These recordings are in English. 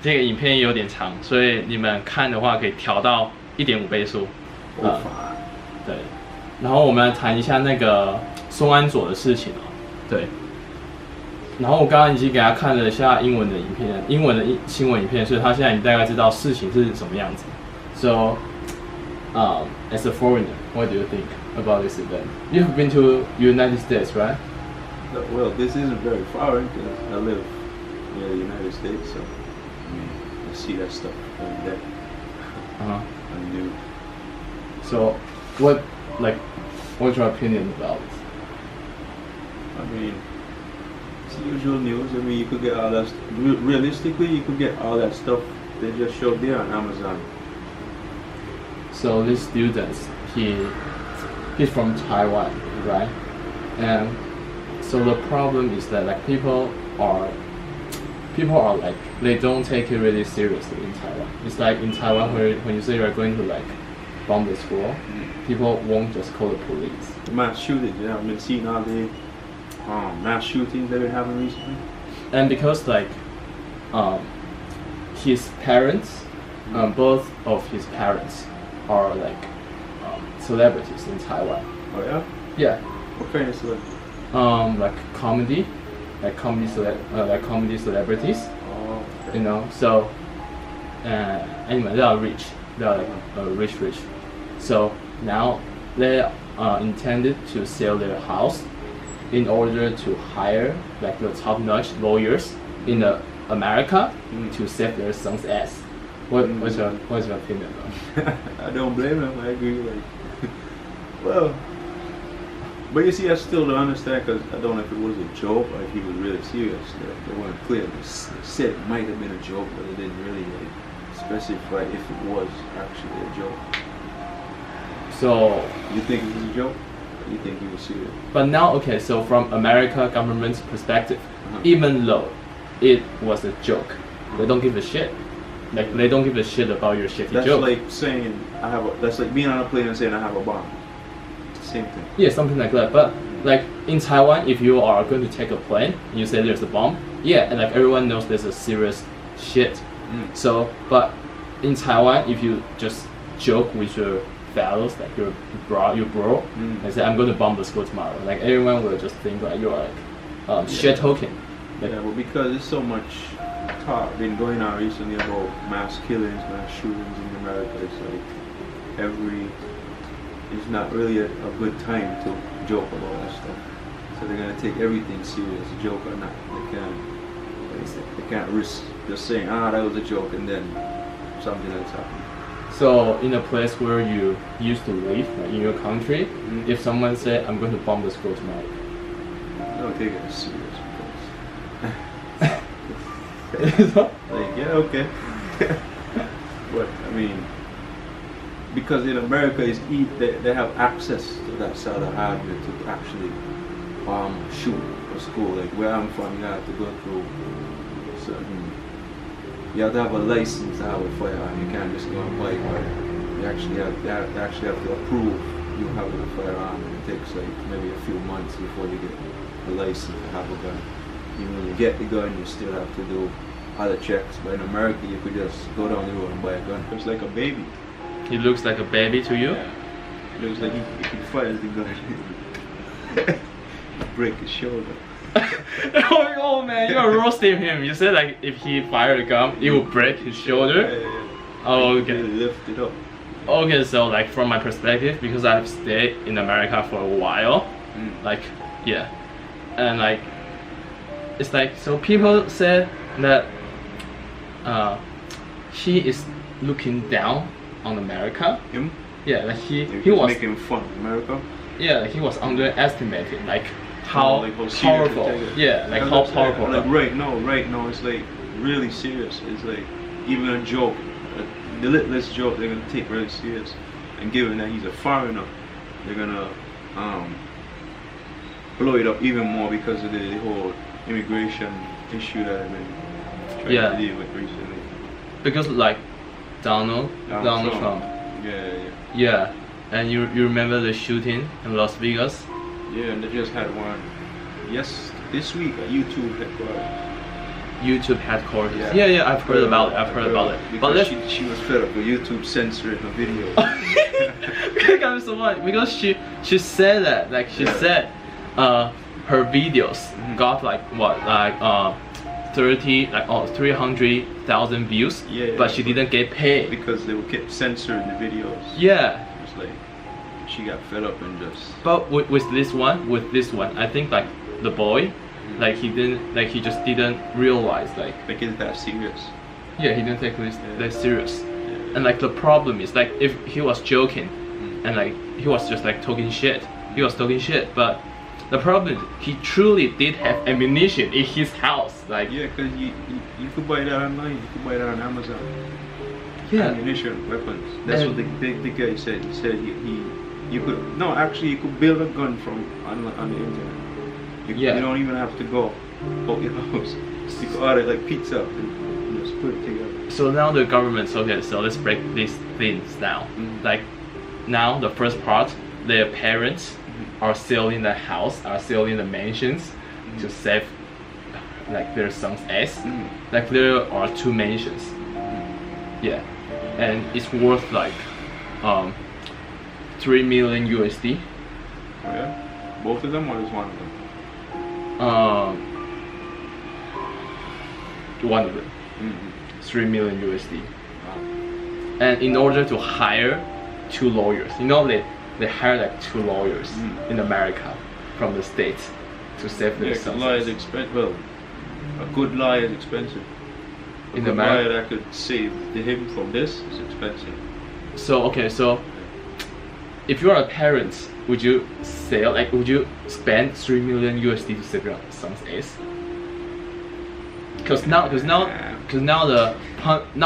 这个影片有点长，所以你们看的话可以调到1.5倍速。对。然后我们来谈一下那个松安佐的事情哦。对。然后我刚刚已经给他看了一下英文的影片，英文的新闻影片，所以他现在已经大概知道事情是什么样子。So, as a foreigner, what do you think about this event? You've been to United States, right? Well, this isn't very foreign because I live near the United States, so I mean, I see that stuff every day. I'm new. So, what's your opinion about it? I mean, it's the usual news. I mean, you could get all that. Realistically, you could get all that stuff they just showed there on Amazon. So this student, he's from Taiwan, right? And so the problem is that like people are like they don't take it really seriously in Taiwan. It's like in Taiwan when you say you're going to like bomb the school, people won't just call the police. Mass shootings, yeah, I've been seeing all the mass shootings that have been happening recently. And because like his parents, both of his parents are like celebrities in Taiwan. Oh yeah? Yeah. What kind of celebrities? Like comedy celebrities. Oh. Okay. You know, so anyway, they are rich. They are like rich. So now they intended to sell their house in order to hire like the top-notch lawyers in America to save their son's ass. What's your opinion on? I don't blame them. I agree. Like, well, but you see, I still don't understand because I don't know if it was a joke or if he was really serious. They weren't clear. They said it might have been a joke, but they didn't really specify if it was actually a joke. So you think it was a joke? Or you think he was serious? But now, okay, so from America government's perspective, even though it was a joke, they don't give a shit. Like they don't give a shit about your shitty joke. That's like saying that's like being on a plane and saying I have a bomb. Same thing. Yeah, something like that. But like in Taiwan, if you are going to take a plane and you say there's a bomb, yeah, and like everyone knows there's a serious shit. So, but in Taiwan, if you just joke with your fellows, like your bro, and say I'm going to bomb the school tomorrow, like everyone will just think like you are like shit talking. Like, yeah, well, because there's so much talk been going on recently about mass killings, mass shootings in America. It's like it's not really a good time to joke about that stuff. So they're gonna take everything serious, joke or not. They can't risk just saying, that was a joke, and then something else happens. So in a place where you used to live, like in your country, if someone said, I'm going to bomb the school tomorrow, don't take it as serious. Like, yeah, okay. But I mean, because in America they have access to that sort of hardware to actually shoot a school. Like where I'm from, you have to go through certain. You have to have a license to have a firearm. You can't just go and buy one. You actually have to approve you having a firearm, and it takes like maybe a few months before you get the license to have a gun. Even when you get the gun, you still have to do other checks. But in America, you could just go down the road and buy a gun. It's like a baby. He looks like a baby to you? Yeah. It looks like he fires the gun. Break his shoulder. Oh man, you're roasting him. You said like if he fired a gun, it would break his shoulder? Yeah. Oh, okay. Really lift it up. Okay, so like from my perspective, because I've stayed in America for a while, like, yeah. And like, it's like, so people said that he is looking down on America. Him? Yeah, like he was making fun of America. Yeah, like he was underestimated, like how powerful. Yeah, like how powerful. Like right now it's like really serious. It's like even a joke, the littlest joke they're gonna take really serious. And given that he's a foreigner, they're gonna blow it up even more because of the whole immigration issue that I've been trying to deal with recently. Because like Donald Trump. Yeah. And you remember the shooting in Las Vegas? Yeah, and they just had one this week at YouTube headquarters. YouTube headquarters. Yeah, I've heard about it. Because she was fed up with YouTube censoring her videos. Because she said that, like she said, her videos got like what, like 300,000 views, but she didn't get paid because they kept censoring the videos. Yeah. It's like she got fed up and just. But with this one, I think like the boy, like he just didn't realize like it's that serious. Yeah, he didn't take this that serious. And like the problem is like if he was joking, and like he was just like talking shit. He was talking shit, but the problem is he truly did have ammunition in his house. Like because you could buy that online. You could buy that on Amazon. Yeah. Ammunition, weapons. That's what the guy said. He said you could you could build a gun from on the internet. You don't even have to go out your house. You could order like pizza and just put it together. So now the government, okay, so let's break these things down. Like now the first part, their parents are selling the house, are selling the mansions to save like their son's ass. Like there are 2 mansions. Yeah, and it's worth like 3 million USD. Oh yeah? Both of them or just one of them? One of them. 3 million USD. And in order to hire 2 lawyers, they hire like 2 lawyers in America from the states to save their sons. Law is expensive. Well, a good lawyer is expensive. A good lawyer that could save him from this is expensive. So okay, so if you are a parent, would you would you spend 3 million USD to save your son's ass? Because now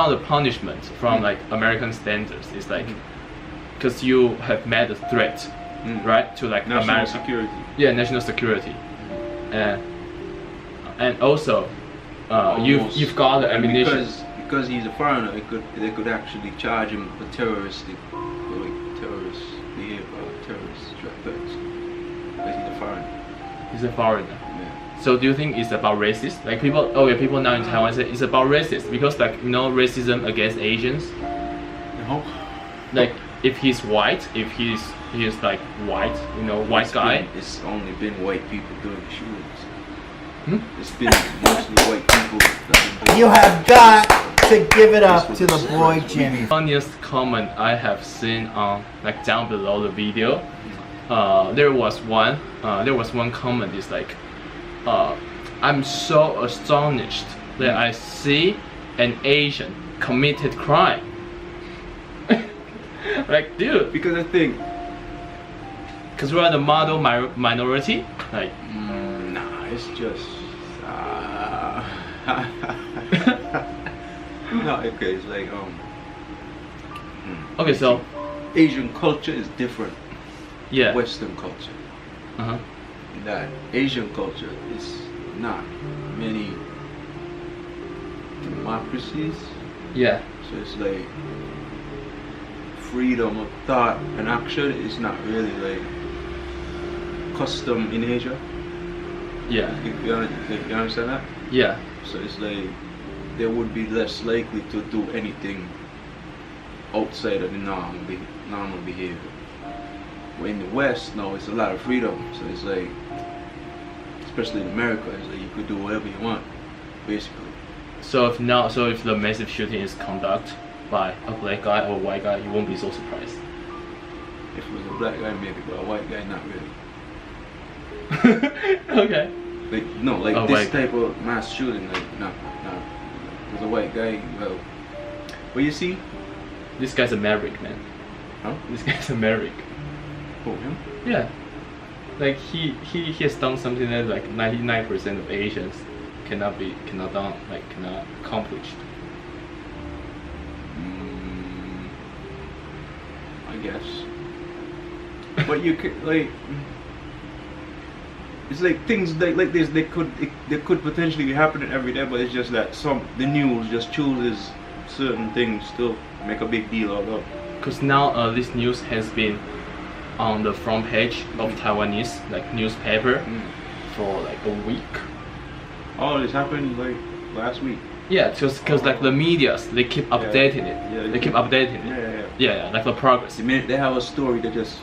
the punishment from like American standards is like because you have made a threat, right, to like national security. Yeah, national security, and also you've got the ammunition. Because he's a foreigner, they could actually charge him for terrorist behavior, terrorist threats. Because he's a foreigner. He's a foreigner. Yeah. So do you think it's about racist? Like people now in Taiwan say it's about racist because like racism against Asians. No. Like if he's white, if he's like white, white guy. It's only been white people doing shootings. It's been mostly white people. You have got to give it up to the boy Jimmy. Funniest comment I have seen on like down below the video. There was one comment is like, I'm so astonished that I see an Asian committed crime. Like, dude. Because I think, because we're the model minority, like. Nah, it's just. No, okay, it's like Okay, so Asian culture is different. Yeah. Western culture. That Asian culture is not many democracies. Yeah. So it's like freedom of thought and action is not really like custom in Asia. Yeah. You understand that? Yeah. So it's like they would be less likely to do anything outside of the normal behavior. Well, in the West, no, it's a lot of freedom. So it's like, especially in America, it's like you could do whatever you want, basically. So if the massive shooting is conducted by a black guy or a white guy, you won't be so surprised. If it was a black guy, maybe, but a white guy, not really. Okay. Like this type of mass shooting, like no. With a white guy, well, but you see, this guy's a maverick, man. Huh? This guy's a maverick. Oh, him? Yeah. Like he has done something that like 99% of Asians cannot accomplish. I guess. But you could like. It's like things like this. They could potentially be happening every day, but it's just that the news just chooses certain things to make a big deal out of. Because now this news has been on the front page of Taiwanese like newspaper for like a week. Oh, this happened like last week. Yeah, just because like the medias, they keep updating it. Yeah, they keep updating it. Yeah, like the progress. The minute they have a story, they just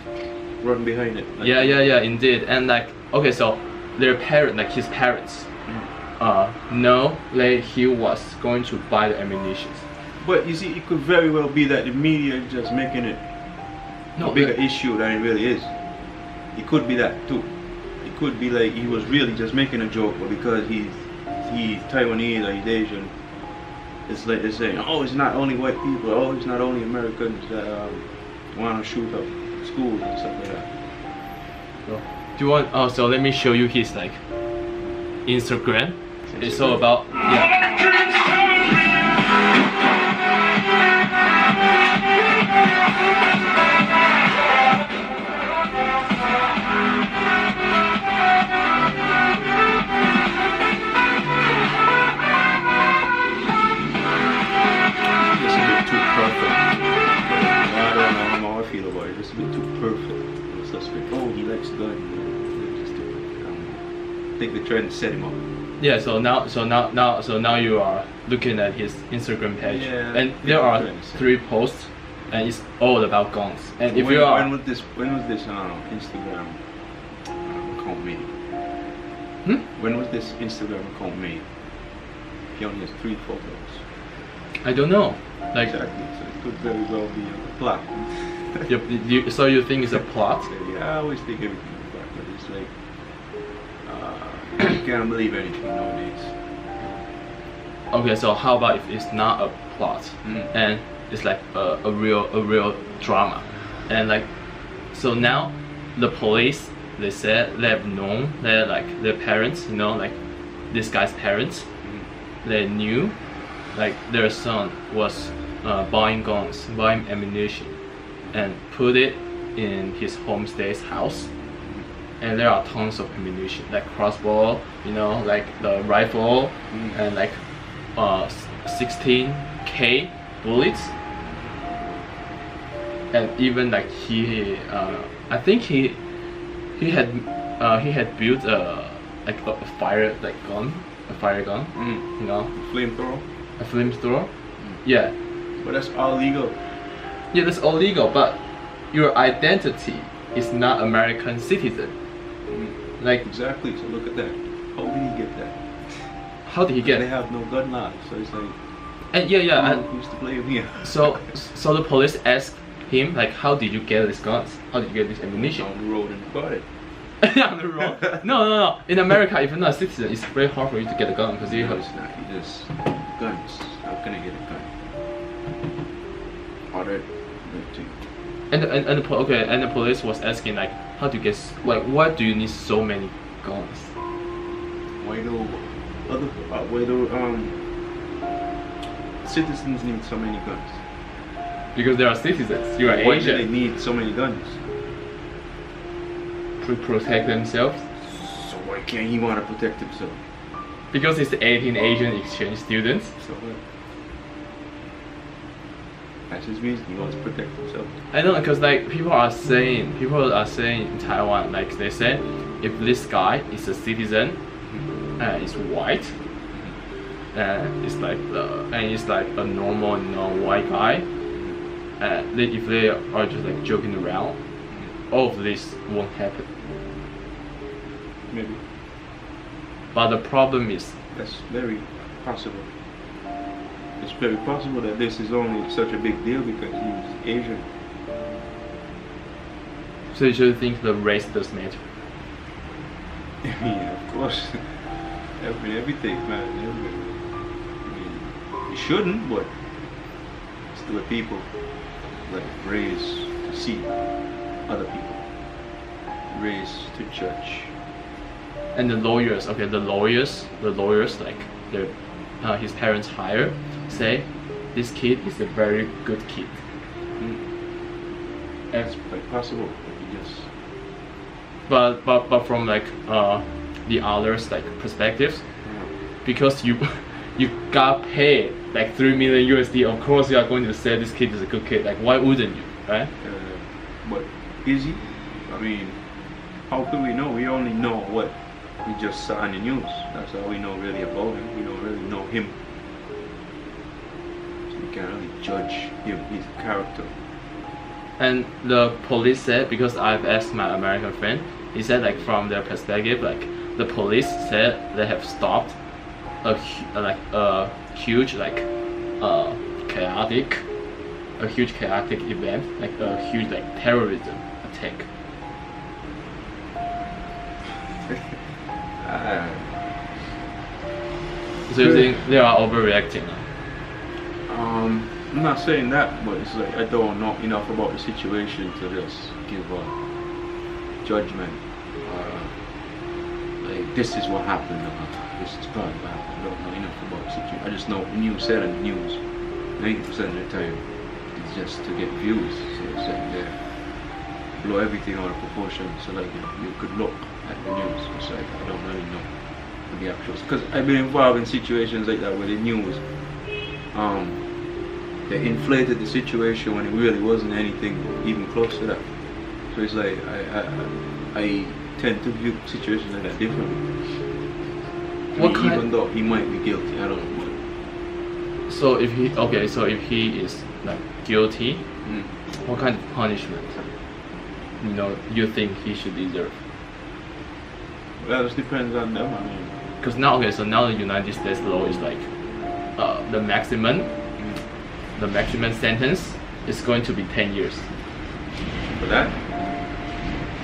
run behind it. Like, Yeah, indeed. And like, okay, so their parent, like his parents, know that he was going to buy the ammunition. But you see, it could very well be that the media is just making it a bigger issue than it really is. It could be that too. It could be like he was really just making a joke, but because he's Taiwanese or he's Asian, it's like they're saying, oh, it's not only white people, oh, it's not only Americans that want to shoot up schools and stuff like that. So, do you want? Oh, so let me show you his like Instagram. It's all about It's a bit too perfect. The suspect, oh, he likes guns. Just too perfect. I think they're trying to set him up. Yeah. So now you are looking at his Instagram page, and there are 3 posts, and it's all about guns. And if you are, when was this Instagram account made? When was this Instagram account made? He only has 3 photos. I don't know. Like exactly. So it could very well be a plot. So you think it's a plot? Yeah, I always think everything is a plot, but it's like you can't believe anything nowadays. Okay, so how about if it's not a plot and it's like a real drama, and like so now the police, they said they have known that like their parents, like this guy's parents, they knew like their son was buying guns, buying ammunition, and put it in his homestay's house. And there are tons of ammunition, like crossbow, like the rifle, and like 16K bullets. And even like I think he had built a fire gun, Flamethrower. A flamethrower. Yeah. But that's all legal. Yeah, that's all legal, but your identity is not American citizen. Like exactly. So look at that. How did he get that? How did he get? They have no gun laws, so it's like. And who's to blame here? So the police asked him like, how did you get these guns? How did you get this ammunition? On the road and bought it. Yeah, on the road. No. In America, if you're not a citizen, it's very hard for you to get a gun because you have. It's not. You just guns. How can I get a gun? Ordered. And the police was asking like, how do you get why do you need so many guns? Why do citizens need so many guns? Because they are citizens. You are Why Asian. do they need so many guns? To protect themselves. So why can't he want to protect himself? Because it's 18 Asian exchange students. So what? That's his reason. He wants to protect himself. I don't know, because like people are saying in Taiwan, like they say, if this guy is a citizen, is white, and it's like a normal white guy, if they are just like joking around, all of this won't happen. Maybe. But the problem is that's very possible. It's very possible that this is only such a big deal because he's Asian. So you should think the race does matter. Yeah, of course. Everything, man. I mean, you shouldn't, but still the people like raised to see other people, raised to judge. And the lawyers, like his parents hire, say this kid is a very good kid. That's quite possible. But from like the others like perspectives, because you got paid like 3 million USD, of course you are going to say this kid is a good kid. Like why wouldn't you, right? But is he? I mean, how could we know? We only know what He just saw in the news. That's all we know really about him. We don't really know him. So we can't really judge him, his character. And the police said, because I've asked my American friend, he said like from their perspective, like the police said they have stopped a huge chaotic event, like a huge like terrorism attack. So you think they are overreacting? I'm not saying that, but it's like I don't know enough about the situation to just give a judgment. Like this is what happened. This is probably what happened. I don't know enough about the situation. I just know the news said in the news. 90% of the time, it's just to get views. So it's like they blow everything out of proportion. So like you could look at the news. It's like I don't really know the actuals, because I've been involved in situations like that where the news they inflated the situation when it really wasn't anything even close to that. So it's like I tend to view situations like that differently. Even though he might be guilty, I don't know. So if he is like guilty, what kind of punishment you think he should deserve? Well, it depends on them. I mean, because now the United States law is like the maximum sentence is going to be 10 years. For that?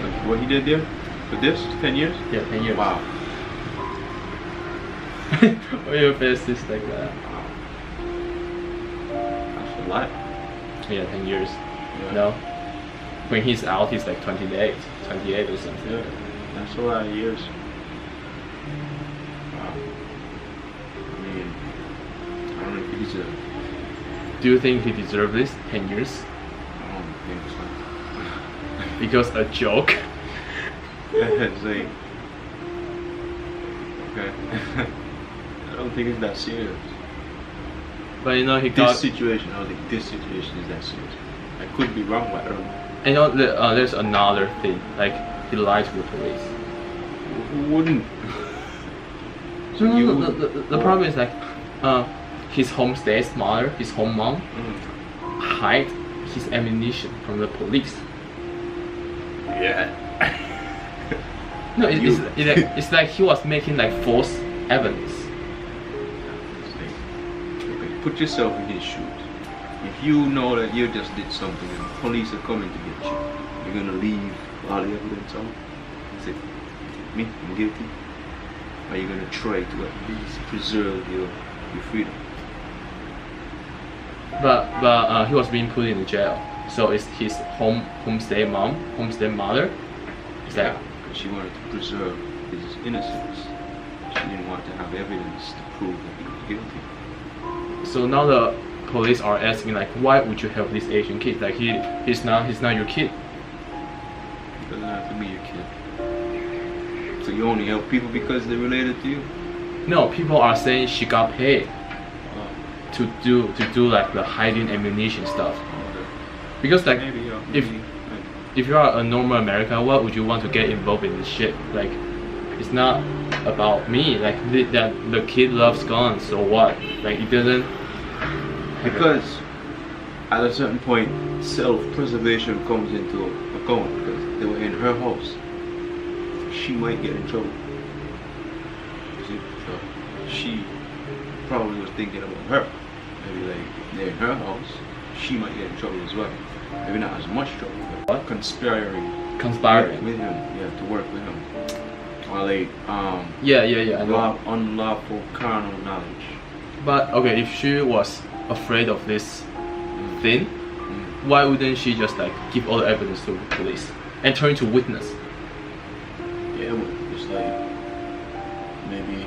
Like what he did there? For this? 10 years? Yeah, 10 years. Wow. Or your face is like that. That's a lot. Yeah, 10 years. Yeah. No? When he's out, he's like 28 or something. Yeah, that's a lot of years. Wow. I mean, I don't know if he deserves it. Do you think he deserves this 10 years? I don't think so. Because a joke? It's like, okay. I don't think it's that serious. But he got... This situation, I don't think this situation is that serious. I could be wrong, but I don't know. And there's another thing, like he lied to the police. Who wouldn't? So the problem is like, his home state's mother, his home mom, hide his ammunition from the police. Yeah. No, it's like he was making like false evidence. Okay, put yourself in his shoes. If you know that you just did something and the police are coming to get you, you're gonna leave all the evidence out? Say, me, I'm guilty. Are you gonna try to at least preserve your freedom? But he was being put in the jail. So it's his homestay mother. Is that she wanted to preserve his innocence. She didn't want to have evidence to prove that he was guilty. So now the police are asking like, why would you help this Asian kid? Like he's not your kid. It doesn't have to be your kid. So you only help people because they're related to you? No, people are saying she got paid to do like the hiding ammunition stuff. Because like maybe, if you are a normal American, why would you want to get involved in this shit? Like it's not about me. Like the kid loves guns, so what? Like it doesn't. Because at a certain point, self-preservation comes into account because they were in her house. She might get in trouble. See? So she probably was thinking about her. Maybe like they're in her house, she might get in trouble as well. Maybe not as much trouble, but conspiring with him. Yeah, to work with him. Or like unlawful carnal knowledge. But okay, if she was afraid of this thing, why wouldn't she just like give all the evidence to the police and turn to witness? Yeah, but it's like maybe,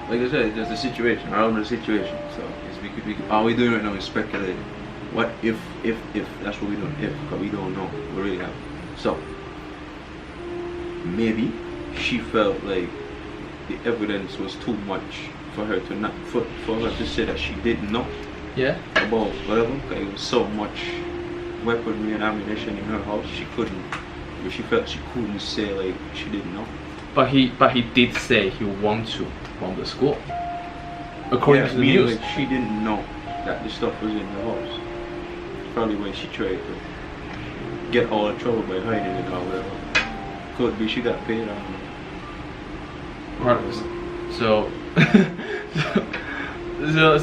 like I said, there's a situation. I don't know the situation, so all we're doing right now is speculating. What if that's what we're doing? Because we don't know. We really have. So maybe she felt like the evidence was too much for her to not for her to say that she didn't know. Yeah. About whatever. Because it was so much weaponry and ammunition in her house, she couldn't. But she felt she couldn't say like she didn't know. But he did say he want to from the school. According to the news. Like she didn't know that the stuff was in the house. Probably when she tried to get all the trouble by hiding it or whatever. Could be she got paid, I don't know. Right. So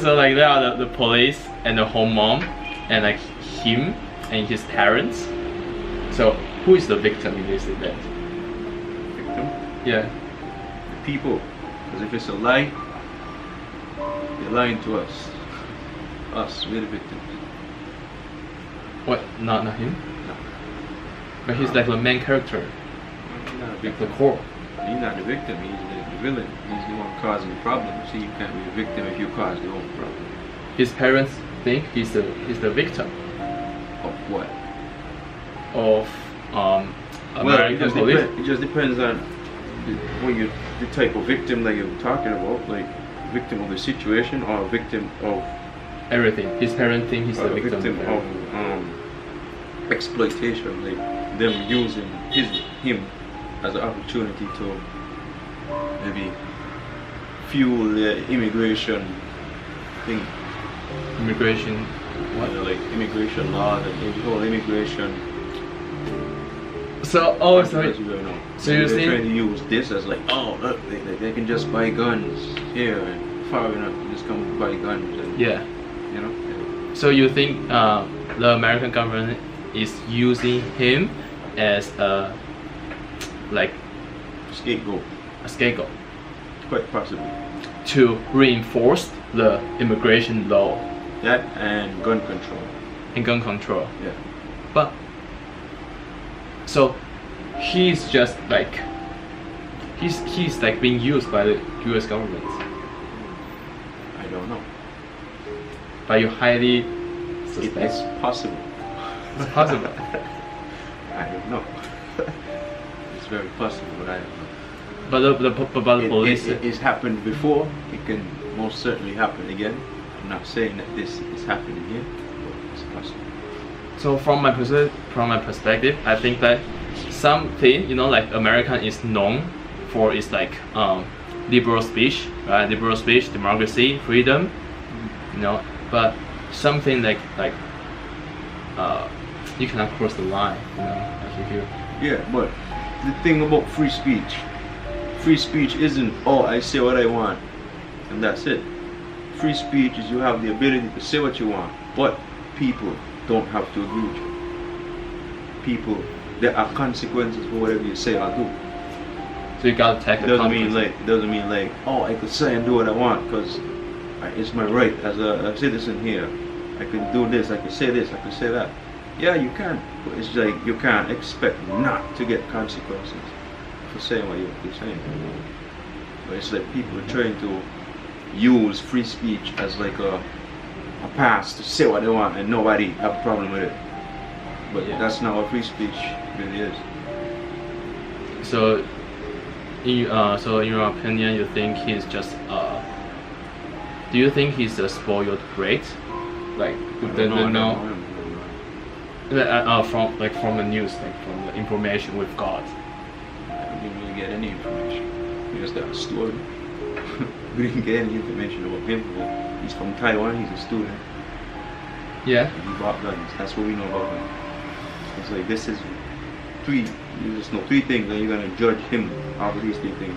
so like there are the police and the home mom and like him and his parents. So who is the victim in this event? Victim? Yeah. The people. Because if it's a lie, you're lying to us. Us, we're the victims. What? Not him? No. But he's like the main character. He's not a The victim. core. He's not the victim, he's the villain. He's the one causing the problem. See, you can't be a victim if you cause your own problem. His parents think he's the victim Of what? of American police. It just depends on the type of victim that you're talking about, like victim of the situation or a victim of Everything. His parents think he's or the a victim. victim of exploitation, like them using him as an opportunity to maybe fuel the immigration thing. Immigration. What? You know, like immigration law, the whole immigration. So So you're they're saying trying to use this as like, oh look, they can just buy guns here and far enough, you just come buy guns and yeah. you know. So you think the American government is using him as a Scapegoat, scapegoat quite possibly. to reinforce the immigration law That and gun control. and gun control. Yeah. But so he's just like he's like being used by the U.S. government. I don't know. But you highly It's suspect possible. it's possible. I don't know. It's very possible, but I don't know. But the police. It's happened before. It can most certainly happen again. I'm not saying that this is happening here, but it's possible. So from my perspective, I think that something, you know, like American is known for its like liberal speech, right? Liberal speech, democracy, freedom, you know. But something like you cannot cross the line, you know. Like if you Yeah, but the thing about free speech isn't, oh, I say what I want and that's it. Free speech is you have the ability to say what you want, but people don't have to agree with you. People, there are consequences for whatever you say or do. so you gotta take the consequences. Doesn't mean like, oh, I could say and do what I want because it's my right as a citizen here. I can do this, I can say this, I can say that. Yeah, you can, but it's like you can't expect not to get consequences for saying what you're saying. But it's like people are trying to use free speech as like a pass to say what they want and nobody have a problem with it. But Yeah. that's not what free speech really is. So in your opinion, you think he's just do you think he's a spoiled brat? Like from the news, like from the information we've got. I didn't really get any information. We just got a story. We didn't get any information about him. He's from Taiwan, he's a student. Yeah. He bought guns. That's what we know about him. It's like this is you just know three things and you're gonna judge him out of these three things.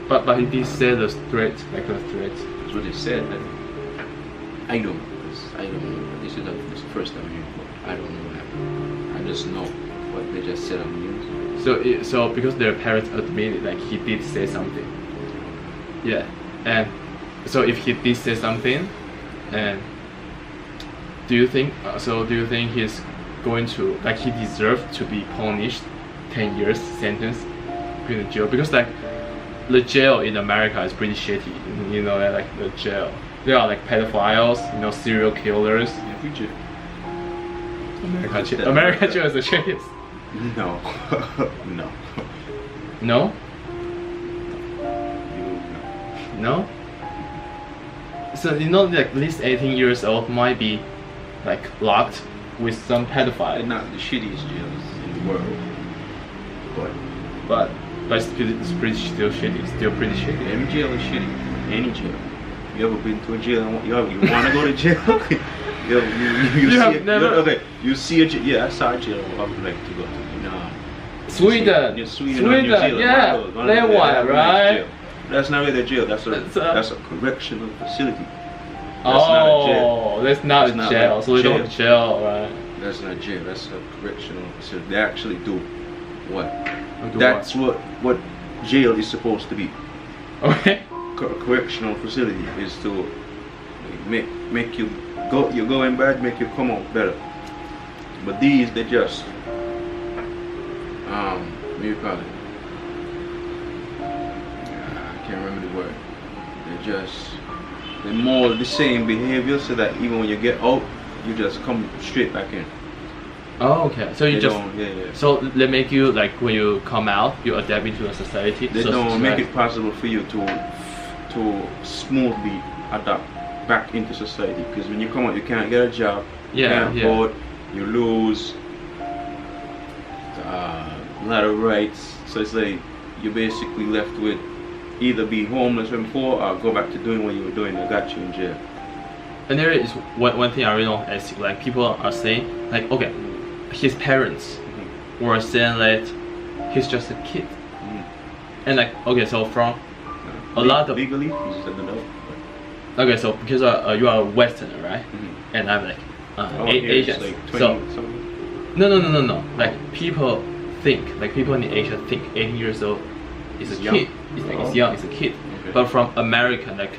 But he did say the threat, like a threat. That's what they said. I don't know. I don't know. This is the first time I hear about it. I don't know what happened. I just know what they just said on the news. So because their parents admitted like he did say something. Yeah. And so if he did say something, and do you think he's going to, like, he deserves to be punished 10 years sentence in the jail? Because like the jail in America is pretty shitty, you know, like the jail. There are like pedophiles, you know, serial killers. Every jail. America jail is the shittiest. No. No. No? No? So you know, like at least 18 years old might be like locked with some They're pedophile. not the shittiest jails in the world. But But But it's pretty still shitty. Still pretty shitty. Every jail is shitty. Any jail. You ever been to a jail? You want to go to jail? You see a jail. Yeah, I saw a jail I would like to go to. Sweden. Sweden. Yeah. That one, right? That's not really a jail. That's a correctional facility. That's not a jail. So we don't jail, right? That's not jail. That's a correctional facility. They actually do what? That's what jail is supposed to be. Okay. Correctional facility is to make you go in bad, make you come out better. But these, they just what do you call it? I can't remember the word. They mold the same behavior so that even when you get out, you just come straight back in. Oh, okay. So you yeah. So they make you like when you come out, you adapt into the society. They don't make it possible for you to smoothly adapt back into society. Because when you come out, you can't get a job. You can't vote. You lose a lot of rights. So it's like you're basically left with either be homeless and poor or go back to doing what you were doing that got you in jail. And there is one thing I really don't see, like people are saying like, okay, his parents were saying that he's just a kid. And like, okay, so from a lot of legally he's an adult. Okay, so because you are a Westerner, right? And I'm like Asian. Like 20 so something. No. Like people in Asia think 18 years old is a kid. It's like it's young, it's a kid. Okay. But from American, like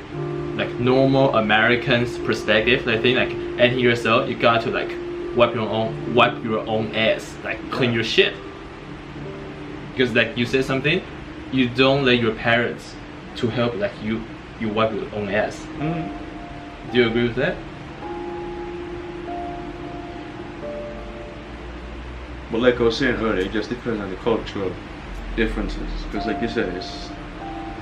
normal Americans' perspective, they think like 18 years old, you got to like wipe your own ass, like clean your shit. Because like you say something, you don't let your parents to help like you wipe your own ass. Do you agree with that? But like I was saying earlier, it just depends on the cultural differences. Because like you said, it's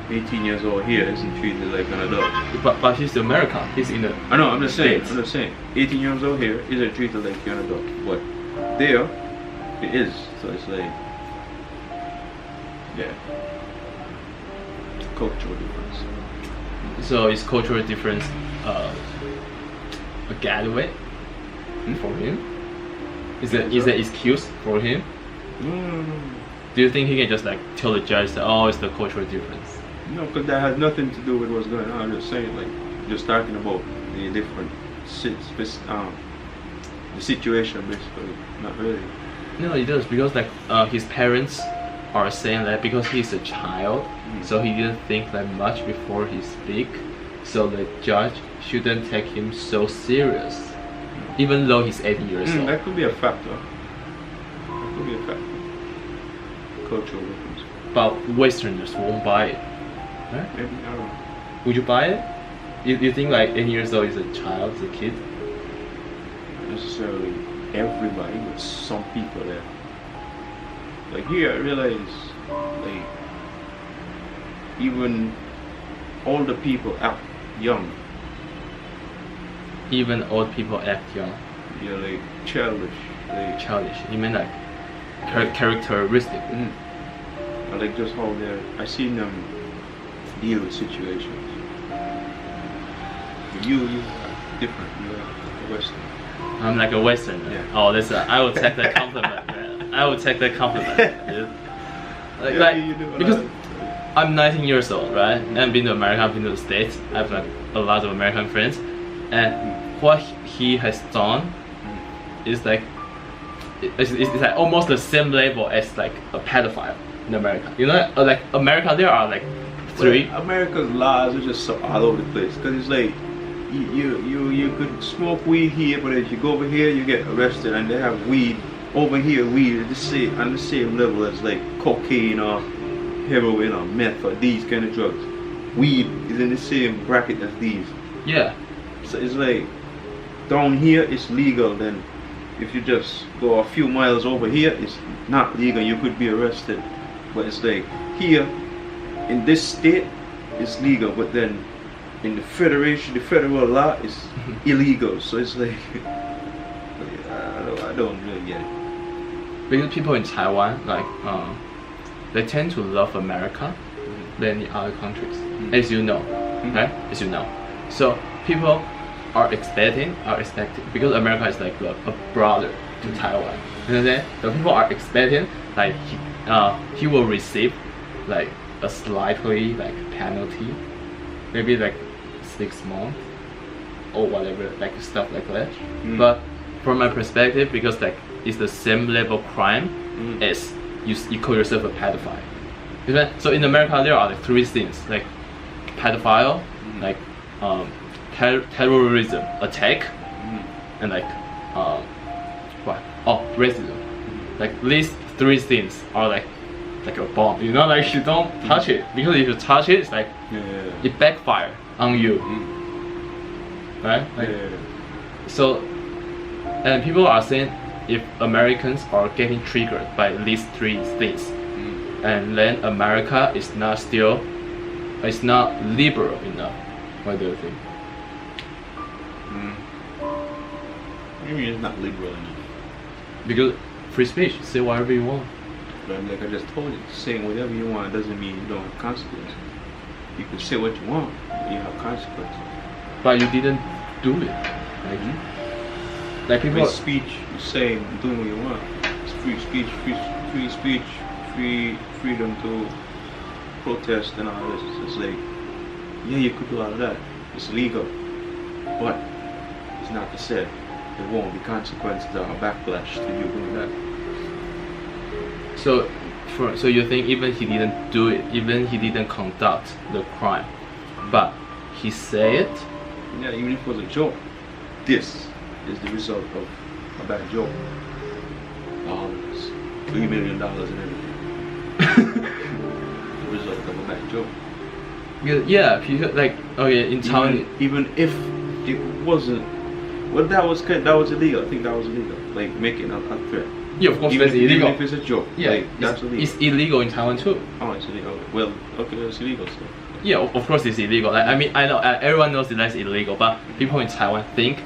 18 years old here isn't treated like an adult. But he's American. He's in the I know, I'm just saying. States. I'm just saying. 18 years old here isn't treated like an adult. But there, it is. So it's like, yeah, it's a cultural difference. So is cultural difference a gateway for him? Is that excuse for him? Do you think he can just like tell the judge that it's the cultural difference? No, because that has nothing to do with what's going on. I'm just saying, like, just talking about the different the situation basically. Not really. No, it does, because like his parents are saying that because he's a child, so he didn't think that much before he speak, so the judge shouldn't take him so serious, even though he's 18 years old. That could be a factor. Cultural difference. But Westerners won't buy it. Right? Maybe, I don't know. Would you buy it? You think like 18 years old is a child, is a kid? Not necessarily everybody, but some people there. Like here, I realize, like, even older people act young. Even old people act young. Yeah, like childish. Childish. You mean like characteristic? I like just how I seen them deal with situations. You are different. You are a Western. I'm like a Westerner. Yeah. Oh, I will take that compliment. Man. I will take that compliment. Because I'm 19 years old, right? And I've been to America, I've been to the States. I have like a lot of American friends, and what he has done is like it's like almost the same level as like a pedophile in America. You know, like America, there are like three. Well, America's laws are just so all over the place, because it's like you could smoke weed here, but if you go over here, you get arrested, and they have weed over here. Weed is on the same level as like cocaine or heroin or meth or these kind of drugs. Weed is in the same bracket as these. Yeah. So it's like down here it's legal, then if you just go a few miles over here, it's not legal. You could be arrested. But it's like here in this state it's legal, but then in the federation, the federal law is illegal. So it's like I don't really get it. Because people in Taiwan, like they tend to love America than the other countries, as you know, right? As you know, so people are expecting because America is like a brother to Taiwan. You know what I'm saying? So people are expecting like he will receive like a slightly like penalty, maybe like 6 months or whatever, like stuff like that. But from my perspective, because like it's the same level crime as you call yourself a pedophile. So in America there are like 3 things, like pedophile, like terrorism attack, and like racism. Like these 3 things are like a bomb, you know, like you don't touch it, because if you touch it, it's like it backfire on you, right? Like, so, and people are saying if Americans are getting triggered by these 3 things, and then America is not liberal enough. What do you think? I mean, it's not liberal enough. Because free speech, say whatever you want. But like I just told you, saying whatever you want doesn't mean you don't have consequences. You can say what you want, but you have consequences. But you didn't do it. Like people. Free speech, you're saying, doing what you want. It's free speech, freedom to protest and all this. It's like, yeah, you could do all of that. It's legal, but it's not to say there won't be consequences or a backlash to you doing that. So you think even he didn't do it, even he didn't conduct the crime, but he said it? Yeah, even if it was a joke, this is the result of a bad joke. $3 million and everything. The result of a bad joke. Yeah, people like in Taiwan. Even if it wasn't, well, that was illegal. I think that was illegal. Like making a threat. Yeah, of course that's illegal. Even if it's a joke. Yeah, like, that's illegal. It's illegal in Taiwan too. Oh, it's illegal. Well, okay, it's illegal still. Yeah, of course it's illegal. Like, I mean, I know everyone knows that that's illegal, but people in Taiwan think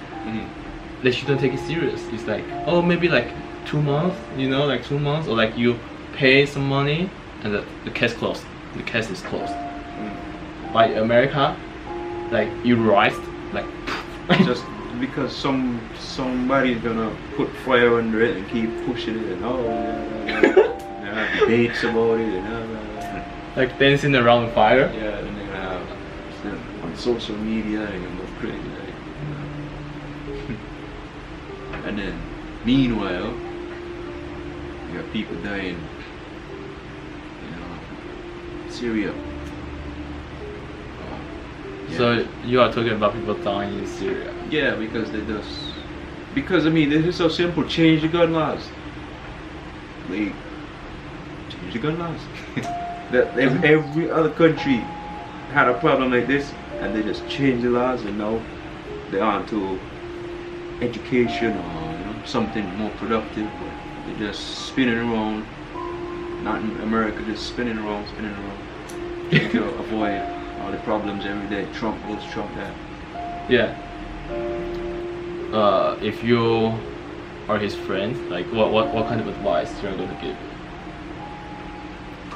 they shouldn't take it serious. It's like, oh, maybe like 2 months, you know, like 2 months, or like you pay some money and the case closed. The case is closed. By America, like you rise, like just because somebody's gonna put fire under it and keep pushing it, and there are debates about it, and like dancing around the fire. Yeah, and they're gonna have on social media, they're gonna go crazy. And then, meanwhile, you have people dying, Syria. Yeah. So you are talking about people dying in Syria? Yeah, because because I mean, this is so simple. Change the gun laws. Like, change the gun laws. That every other country had a problem like this, and they just changed the laws, and now they're on to education or something more productive. But they're just spinning around. Not in America, just spinning around. To avoid all the problems every day. Trump this, Trump that. Yeah. If you are his friend, like what kind of advice you're going to give?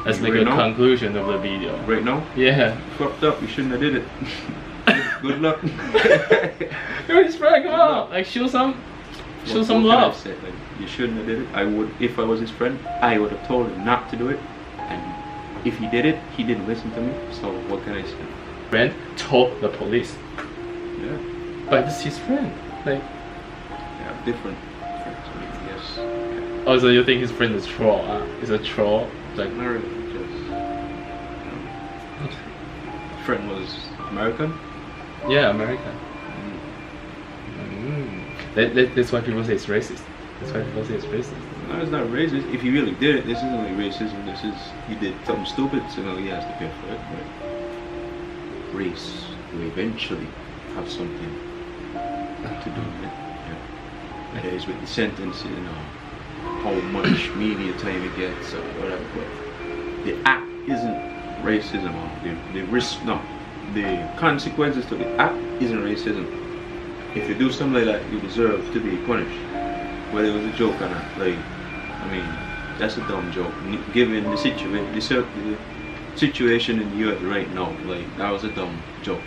Let's make a conclusion of the video. Right now? Yeah. Fucked up. You shouldn't have did it. Good luck. You're his friend. Come on, like show some love. Say, like, you shouldn't have did it. I would, if I was his friend, I would have told him not to do it. And if he did it, he didn't listen to me. So what can I say? Friend told the police. Yeah. But it's his friend. Like. Yeah, different friends. I mean, yes. Oh, so you think his friend is troll? Is a troll? Like. Not really. Just. Friend was American. Yeah, American. That's why people say it's racist. That's why people say it's racist. No, it's not racist. If he really did it, this isn't really racism. This is, he did something stupid, so he has to pay for it. But race will eventually have something to do with it. Yeah. It is with the sentencing or how much media time it gets or whatever. But the act isn't racism. The consequences to the act isn't racism. If you do something like that, you deserve to be punished. Whether it was a joke or not. Like, I mean, that's a dumb joke. Given the situation in the US right now, like that was a dumb joke.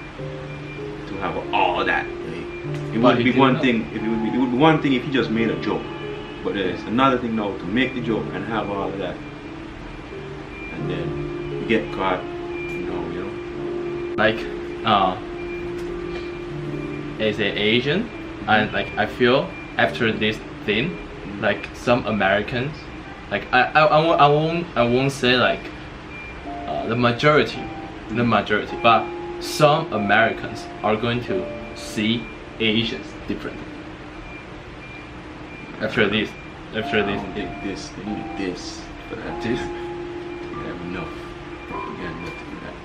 To have all that, like, it would be one thing. It would be one thing if he just made a joke, but it's another thing now to make the joke and have all of that, and then you get caught. You know. Like, as an Asian, and like I feel after this thing, like some Americans, like I won't say like the majority, but some Americans are going to see Asians differently after this. I don't think this. They need this, but they have enough propaganda to do that.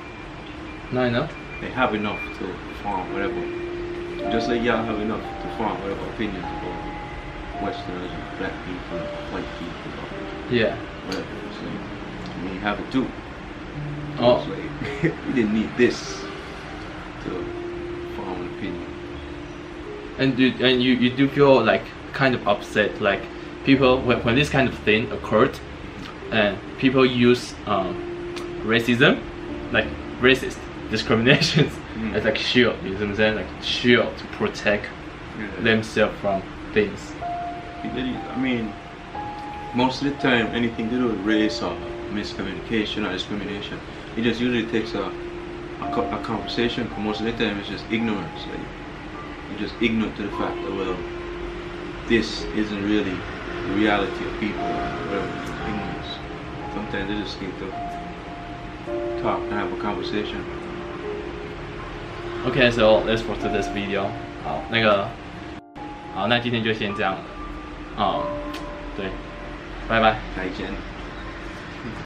Not enough. They have enough to form whatever. Just like y'all have enough to form whatever opinions about Westerners, and black people, white people, or Yeah. whatever. So we have it too. Oh. It's like, we didn't need this to form an opinion. And you do feel like kind of upset, like people when this kind of thing occurred, and people use racism, like racist discriminations, as like shield. You know what I'm saying? Like shield to protect themselves from things. I mean, most of the time, anything to do with race or miscommunication or discrimination, it just usually takes a conversation. But most of the time, it's just ignorance. Like, you're just ignorant to the fact that, well, this isn't really the reality of people or whatever. It's just ignorance. Sometimes they just need to talk and have a conversation. Okay, so let's go to this video. 好，那今天就先这样了。对，拜拜。再见。